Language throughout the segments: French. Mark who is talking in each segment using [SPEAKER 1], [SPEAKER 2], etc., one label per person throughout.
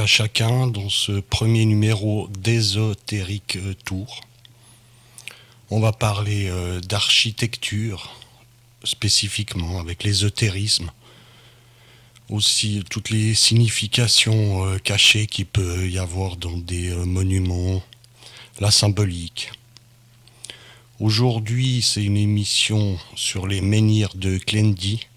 [SPEAKER 1] à chacun dans ce premier numéro d'Ésotérique Tour. On va parler d'architecture spécifiquement avec l'ésotérisme, aussi toutes les significations cachées qu'il peut y avoir dans des monuments, la symbolique. Aujourd'hui, c'est une émission sur les menhirs de Clendy.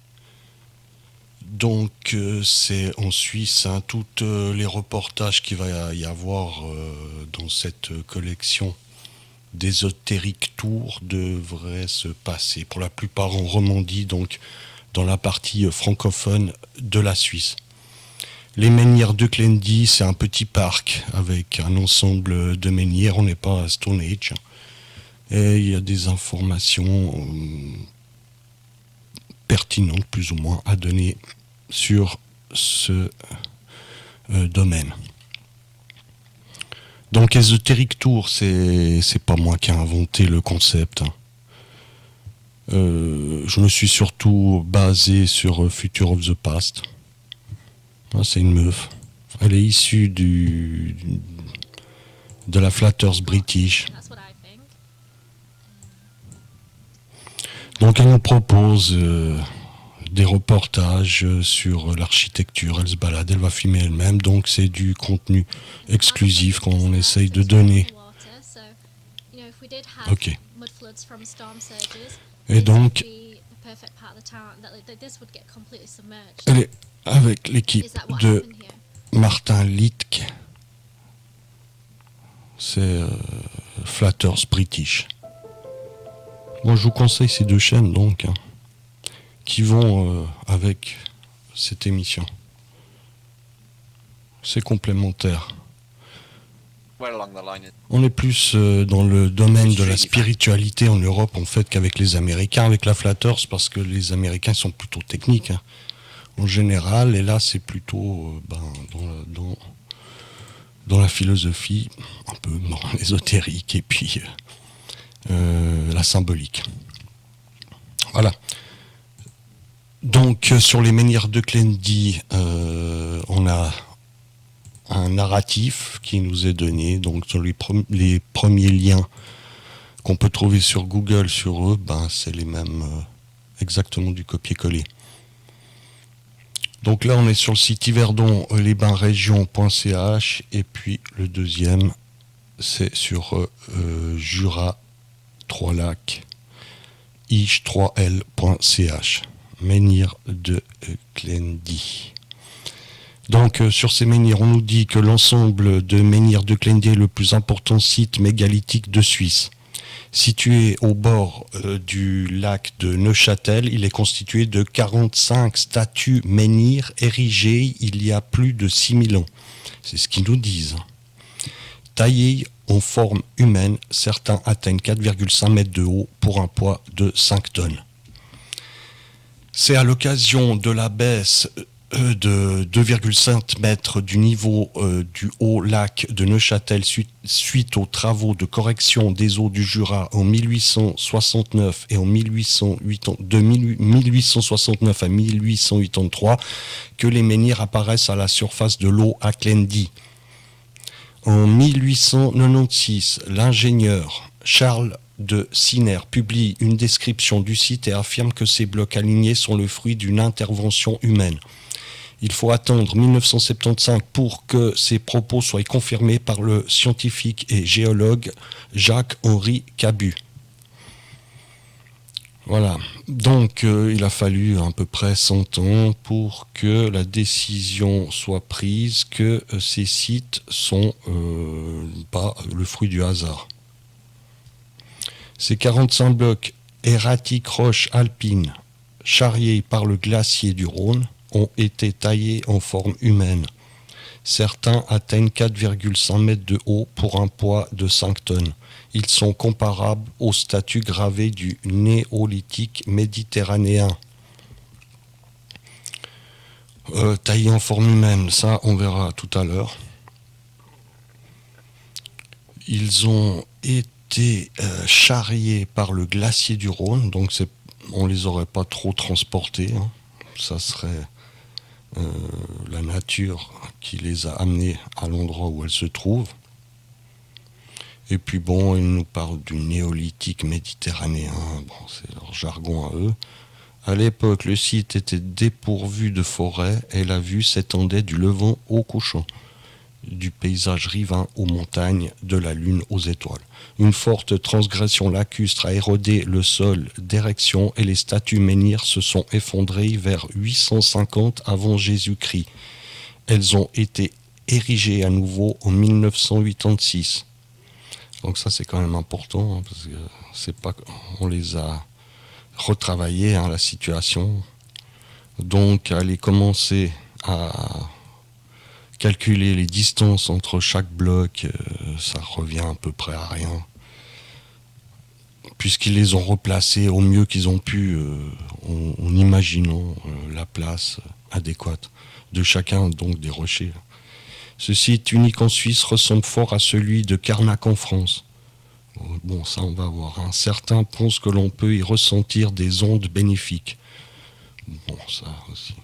[SPEAKER 1] Donc c'est en Suisse, tous les reportages qu'il va y avoir dans cette collection d'Ésotérique Tour devraient se passer pour la plupart en Romandie, donc dans la partie francophone de la Suisse. Les menhirs de Clendy, c'est un petit parc avec un ensemble de menhirs, on n'est pas à Stone Age. Et il y a des informations pertinentes plus ou moins à donner sur ce domaine. Donc Ésotérique Tour, c'est pas moi qui ai inventé le concept. Je me suis surtout basé sur Future of the Past. C'est une meuf. Elle est issue de la Flatters British. Donc elle nous propose des reportages sur l'architecture, elle se balade, elle va filmer elle-même, donc c'est du contenu exclusif qu'on essaye de donner. Ok. Et donc, elle est avec l'équipe de Martin Littke, c'est Flatters British. Moi je vous conseille ces deux chaînes donc, qui vont avec cette émission. C'est complémentaire. On est plus dans le domaine de la spiritualité en Europe en fait qu'avec les Américains, avec la Flatters, parce que les Américains sont plutôt techniques en général, et là c'est plutôt dans la philosophie, un peu dans l'ésotérique et puis la symbolique. Voilà. Donc sur les menhirs de Clendy, on a un narratif qui nous est donné. Donc sur les premiers liens qu'on peut trouver sur Google sur eux, c'est les mêmes, exactement du copier-coller. Donc là on est sur le site yverdon-les-bains-région.ch, et puis le deuxième c'est sur Jura 3 lacs ich3l.ch, menhir de Clendy. Donc sur ces menhirs, on nous dit que l'ensemble de menhirs de Clendy est le plus important site mégalithique de Suisse. Situé au bord du lac de Neuchâtel, il est constitué de 45 statues menhirs érigées il y a plus de 6000 ans. C'est ce qu'ils nous disent. Taillés en forme humaine, certains atteignent 4,5 mètres de haut pour un poids de 5 tonnes. C'est à l'occasion de la baisse de 2,5 mètres du niveau du haut lac de Neuchâtel suite aux travaux de correction des eaux du Jura en 1869 et en de 1869 à 1883 que les menhirs apparaissent à la surface de l'eau à Clendy. En 1896, l'ingénieur Charles de Siner publie une description du site et affirme que ces blocs alignés sont le fruit d'une intervention humaine. Il faut attendre 1975 pour que ces propos soient confirmés par le scientifique et géologue Jacques-Henri Cabu. Voilà, donc il a fallu à peu près 100 ans pour que la décision soit prise que ces sites sont pas le fruit du hasard. Ces 45 blocs erratiques roches alpines charriés par le glacier du Rhône ont été taillés en forme humaine. Certains atteignent 4,5 mètres de haut pour un poids de 5 tonnes. Ils sont comparables aux statues gravées du néolithique méditerranéen. Taillés en forme humaine, ça on verra tout à l'heure. Ils ont été charriés par le glacier du Rhône, donc on ne les aurait pas trop transportés. Ça serait la nature qui les a amenés à l'endroit où elles se trouvent. Et puis bon, ils nous parlent du néolithique méditerranéen, bon, c'est leur jargon à eux. À l'époque, le site était dépourvu de forêt et la vue s'étendait du levant au couchant, du paysage riverain aux montagnes, de la lune aux étoiles. Une forte transgression lacustre a érodé le sol d'érection et les statues menhirs se sont effondrées vers 850 avant Jésus-Christ. Elles ont été érigées à nouveau en 1986. Donc ça c'est quand même important, parce que c'est pas, on les a retravaillées, la situation. Donc aller commencer à calculer les distances entre chaque bloc, ça revient à peu près à rien. Puisqu'ils les ont replacés au mieux qu'ils ont pu, en imaginant la place adéquate de chacun donc des rochers. Ce site unique en Suisse ressemble fort à celui de Carnac en France. Bon, ça on va voir. Certains pensent que l'on peut y ressentir des ondes bénéfiques. Bon, ça aussi.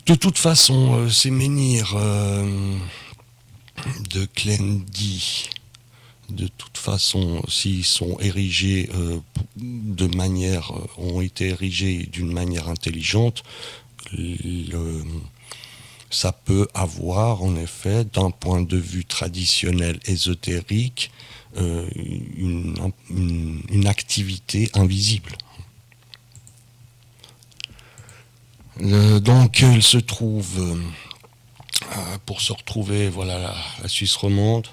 [SPEAKER 1] De toute façon, ces menhirs de Clendy, de toute façon, s'ils sont érigés ont été érigés d'une manière intelligente, ça peut avoir en effet, d'un point de vue traditionnel ésotérique, une activité invisible. Donc il se trouve, pour se retrouver, voilà la Suisse romande,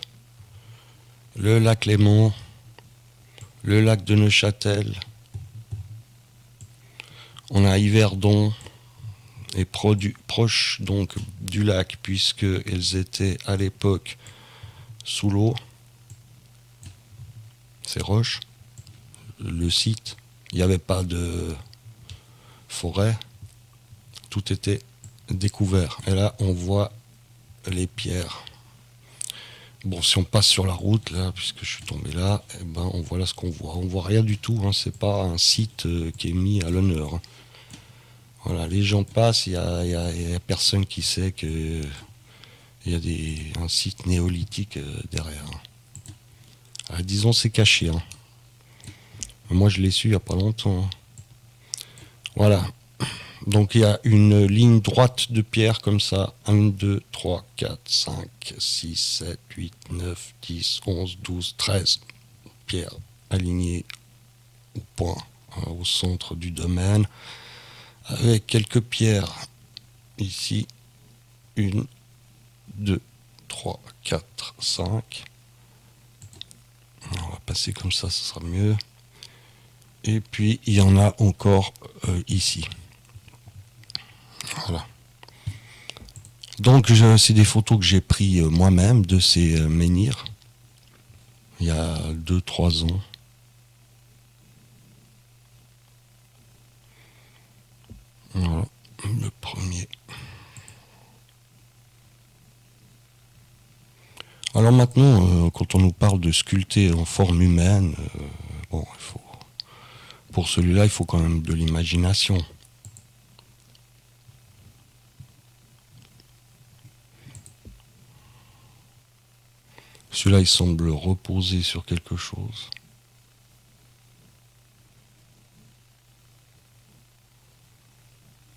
[SPEAKER 1] le lac Léman, le lac de Neuchâtel, on a Yverdon, et proche donc du lac, puisqu'elles étaient à l'époque sous l'eau, ces roches, le site, il n'y avait pas de forêt, tout était découvert. Et là, on voit les pierres. Bon, si on passe sur la route, là, puisque je suis tombé là, eh ben, on voit là ce qu'on voit. On voit rien du tout, c'est pas un site qui est mis à l'honneur. Voilà, les gens passent, il y a personne qui sait qu'il y a un site néolithique derrière. Alors, disons, c'est caché. Moi, je l'ai su il n'y a pas longtemps. Voilà. Donc, il y a une ligne droite de pierre comme ça. 1, 2, 3, 4, 5, 6, 7, 8, 9, 10, 11, 12, 13 pierres alignées au point, au centre du domaine. Avec quelques pierres ici, 1, 2, 3, 4, 5. On va passer comme ça sera mieux. Et puis il y en a encore ici. Voilà. Donc c'est des photos que j'ai prises moi-même de ces menhirs il y a 2-3 ans. Voilà, le premier. Alors maintenant, quand on nous parle de sculpter en forme humaine, pour celui-là, il faut quand même de l'imagination. Celui-là, il semble reposer sur quelque chose.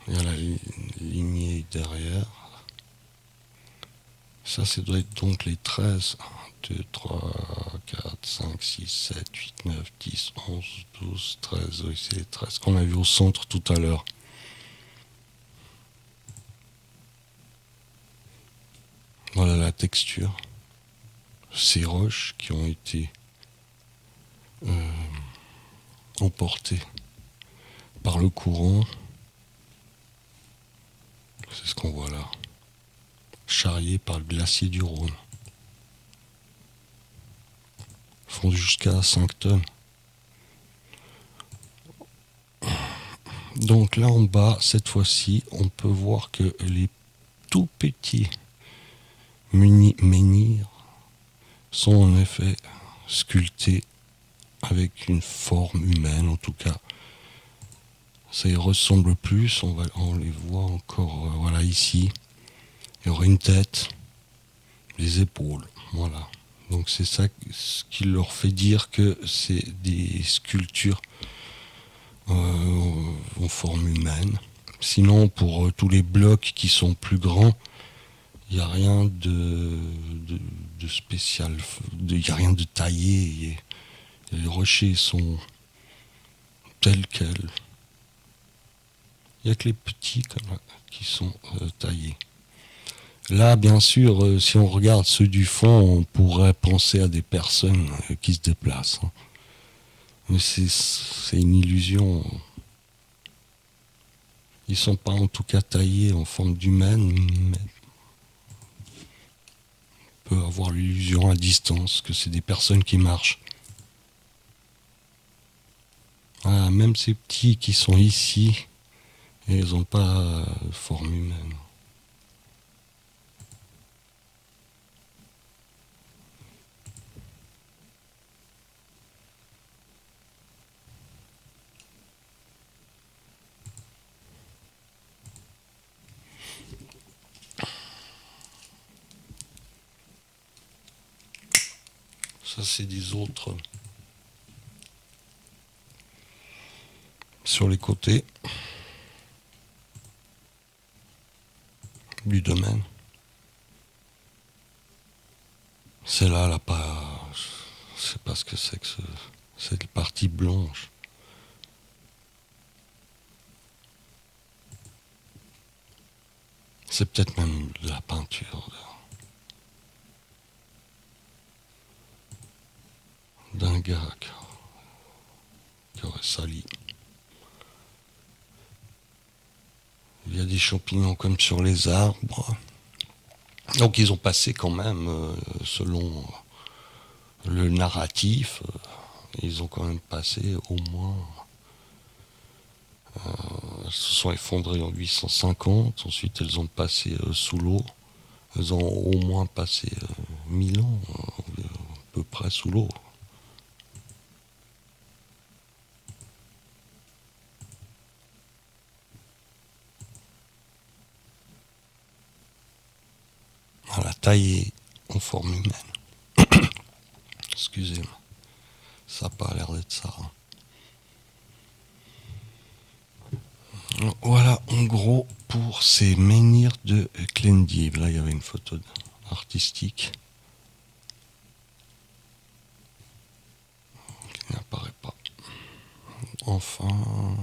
[SPEAKER 1] Il y a la lignée derrière. Ça doit être donc les 13. 1, 2, 3, 4, 5, 6, 7, 8, 9, 10, 11, 12, 13. Oui, c'est les 13 qu'on a vu au centre tout à l'heure. Voilà la texture. Ces roches qui ont été emportées par le courant. C'est ce qu'on voit là. Charriés par le glacier du Rhône. Font jusqu'à 5 tonnes. Donc là en bas, cette fois-ci, on peut voir que les tout petits menhirs sont en effet sculptés avec une forme humaine, en tout cas. Ça y ressemble plus, on les voit encore, voilà, ici. Il y aurait une tête, les épaules, voilà. Donc c'est ça ce qui leur fait dire que c'est des sculptures en forme humaine. Sinon, pour tous les blocs qui sont plus grands, il n'y a rien de spécial, il n'y a rien de taillé. Les rochers sont tels quels. Il n'y a que les petits qui sont taillés. Là, bien sûr, si on regarde ceux du fond, on pourrait penser à des personnes qui se déplacent. Hein. Mais c'est une illusion. Ils ne sont pas en tout cas taillés en forme d'humaine, mais on peut avoir l'illusion à distance que c'est des personnes qui marchent. Ah, même ces petits qui sont ici, ils n'ont pas forme humaine. Ça, c'est des autres sur les côtés du domaine. C'est là, pas. Je sais pas ce que c'est que cette partie blanche. C'est peut-être même de la peinture d'un gars qui aurait sali. Il y a des champignons comme sur les arbres. Donc ils ont passé quand même, selon le narratif, ils ont quand même passé au moins... elles se sont effondrées en 850, ensuite elles ont passé sous l'eau. Elles ont au moins passé 1000 ans, à peu près sous l'eau. Voilà, taillée en forme humaine. Excusez-moi, ça n'a pas l'air d'être ça. Hein. Voilà, en gros, pour ces menhirs de Clendive. Là, il y avait une photo artistique qui n'apparaît pas. Enfin...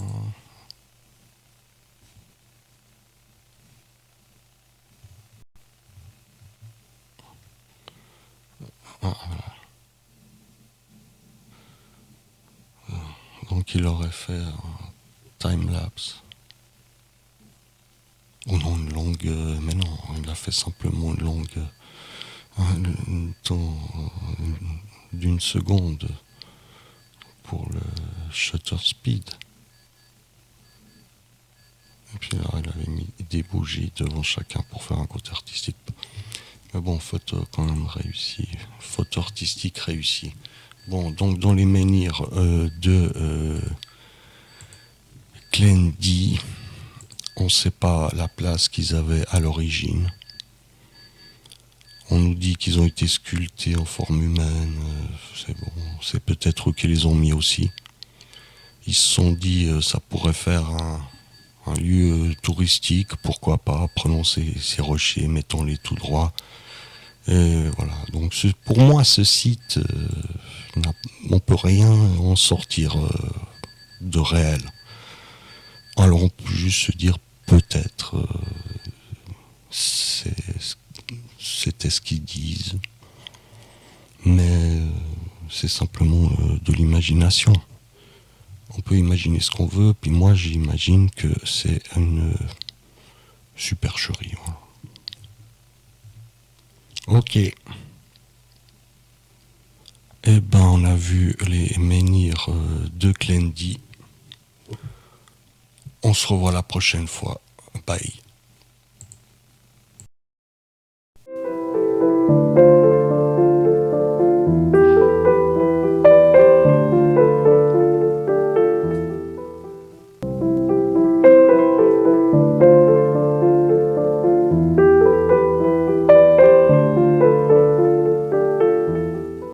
[SPEAKER 1] Ah, voilà. Donc il aurait fait un time-lapse. Ou non, une longue... mais non, il a fait simplement une longue... un temps d'une seconde pour le shutter speed. Et puis là, il avait mis des bougies devant chacun pour faire un côté artistique. Mais bon, photo quand même réussie. Photo artistique réussie. Bon, donc dans les menhirs de Clendy, on ne sait pas la place qu'ils avaient à l'origine. On nous dit qu'ils ont été sculptés en forme humaine. C'est bon, c'est peut-être eux qui les ont mis aussi. Ils se sont dit ça pourrait faire un lieu touristique, pourquoi pas, prenons ces rochers, mettons-les tout droit. Et voilà, donc pour moi ce site, on peut rien en sortir de réel. Alors on peut juste se dire peut-être c'était ce qu'ils disent, mais c'est simplement de l'imagination. On peut imaginer ce qu'on veut, puis moi j'imagine que c'est une supercherie. Voilà. Ok. Eh ben on a vu les menhirs de Clendy. On se revoit la prochaine fois. Bye.